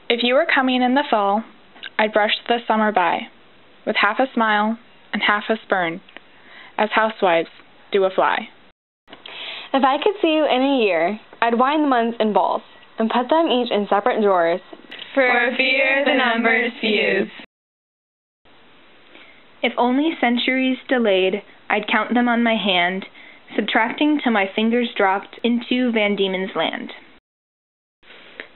If you were coming in the fall, I'd brush the summer by, with half a smile and half a spurn, as housewives do a fly. If I could see you in a year, I'd wind the months in balls, and put them each in separate drawers, for fear the numbers fuse. If only centuries delayed, I'd count them on my hand, subtracting till my fingers dropped into Van Diemen's land.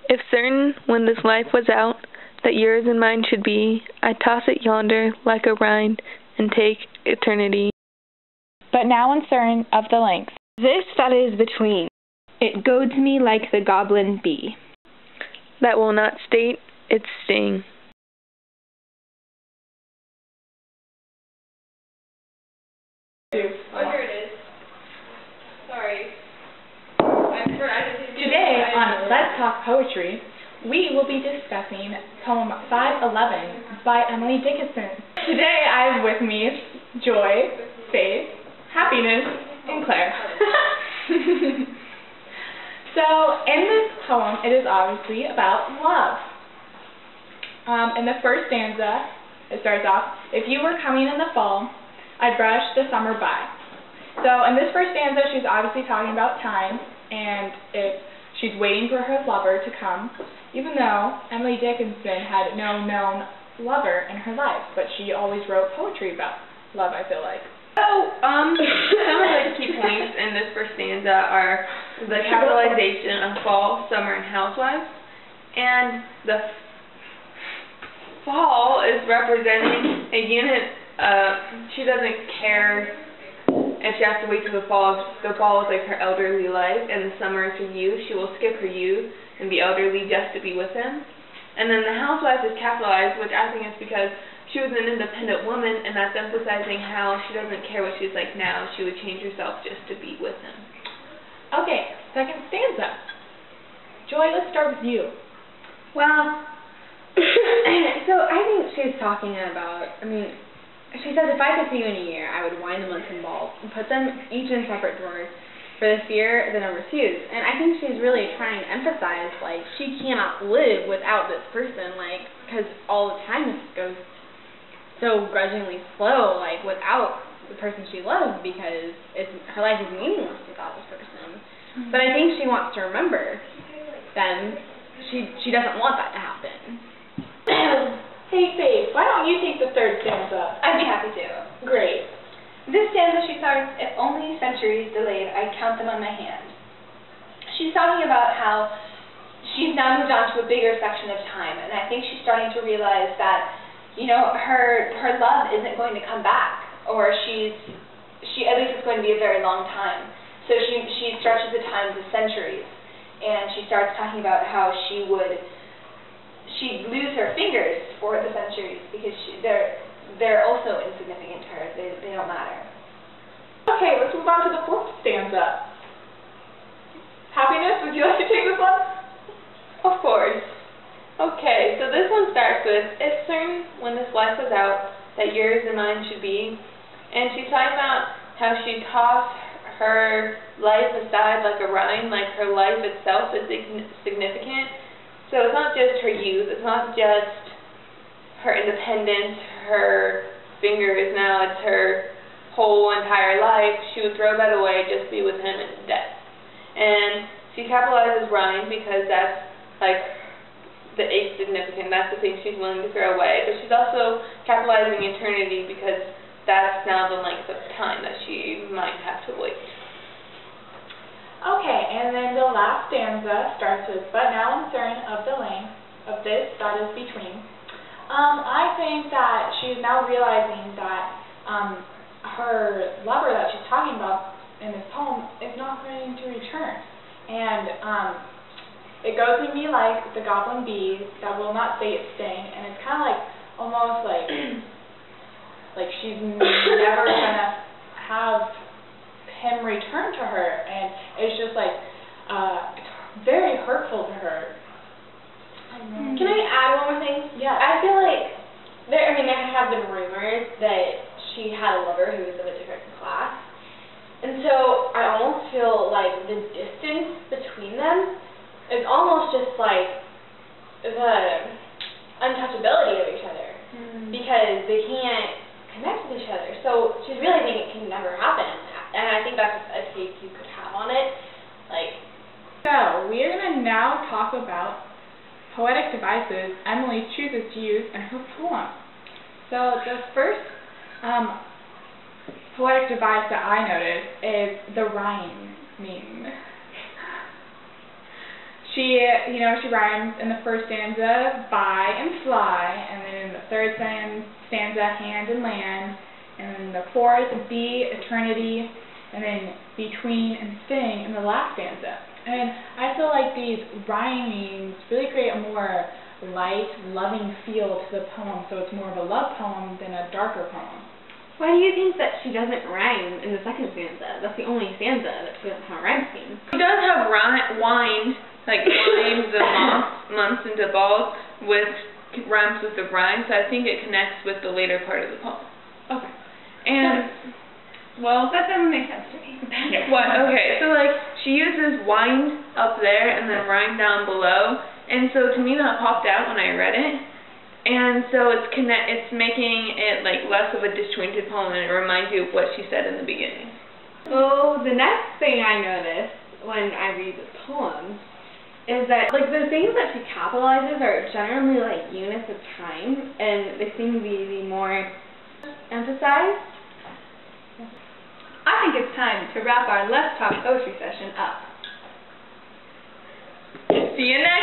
If certain, when this life was out, that yours and mine should be, I'd toss it yonder like a rind and take eternity. But now uncertain of the length, this that is between, it goads me like the goblin bee, that will not state its sting. Oh, here it is. Sorry. Today on Let's Talk Poetry, we will be discussing poem 511 by Emily Dickinson. Today I have with me Joy, Faith, Happiness, and Claire. So in this poem, it is obviously about love. In the first stanza, it starts off, if you were coming in the fall, I'd brush the summer by. So in this first stanza, she's obviously talking about time, and if she's waiting for her lover to come, even though Emily Dickinson had no known lover in her life, but she always wrote poetry about love, I feel like. So, some of the key points in this first stanza are the capitalization of fall, summer, and housewives. And the fall is representing a unit. She doesn't care if she has to wait till the fall. The fall is like her elderly life, and the summer is her youth. She will skip her youth and be elderly just to be with him. And then the housewife is capitalized, which I think is because she was an independent woman, and that's emphasizing how she doesn't care what she's like now. She would change herself just to be with him. Okay, second stanza. Joy, let's start with you. Well, so I think she's talking about, she says, if I could see you in a year, I would wind the months in balls and put them each in separate drawers for the fear the numbers fuse. And I think she's really trying to emphasize, like, she cannot live without this person, like, because all the time this goes so grudgingly slow, like, without the person she loves, because her life is meaningless without this person. Mm-hmm. But I think she wants to remember them. She doesn't want that to happen. Hey, Faith, why don't you take the third stanza? I'd be happy to. Great. This stanza, she starts, if only centuries delayed, I'd count them on my hand. She's talking about how she's now moved on to a bigger section of time, and I think she's starting to realize that, you know, her love isn't going to come back, or at least it's going to be a very long time. So she stretches the time to centuries, and she starts talking about how she'd lose her fingers for the centuries because they're also insignificant to her. They don't matter. Okay, let's move on to the fourth stanza. Happiness, would you like to take this one? Of course. Okay, so this one starts with, it's certain when this life was out that yours and mine should be. And she's talking about how she tossed her life aside like a rind, like her life itself is significant. So it's not just her youth, it's not just her independence, her fingers, now it's her whole entire life. She would throw that away just to be with him in death. And she capitalizes rind because that's like the insignificant, that's the thing she's willing to throw away. But she's also capitalizing eternity because that's now the length of time that she might have to wait. Okay, and then the last stanza starts with, but now uncertain of the length of this that is between. I think that she's now realizing that her lover that she's talking about in this poem is not going to return. And it goes to me like the goblin bee that will not say its sting, and it's kind of like, almost like, like she's never going to have him return to her, and it's just like very hurtful to her. Can I add one more thing? Yeah. I feel like there have been rumors that she had a lover who was of a different class, and so I almost feel like the distance between them is almost just like the untouchability of each other because they can't connect with each other. So she's realizing it can never happen, and I think that's a take you could have on it. So we are going to now talk about poetic devices Emily chooses to use in her poem. So the first poetic device that I noticed is the rhyming. She rhymes in the first stanza by and fly, and then in the third stanza hand and land, and then the fourth be eternity, and then between and sing in the last stanza. And I feel like these rhymings really create a more light, loving feel to the poem, so it's more of a love poem than a darker poem. Why do you think that she doesn't rhyme in the second stanza? That's the only stanza that she doesn't have a rhyme scheme. She does have wind, like wind the months into balls with rhymes with the rhyme, so I think it connects with the later part of the poem. Okay. And, well... That doesn't make sense to me. What? Okay, so like, she uses wind up there and then rhyme down below, and so to me that popped out when I read it. And so it's making it like less of a disjointed poem, and it reminds you of what she said in the beginning. Well, the next thing I noticed when I read this poem is that like the things that she capitalizes are generally like units of time, and they seem to be more emphasized. I think it's time to wrap our Let's Talk Poetry session up. See you next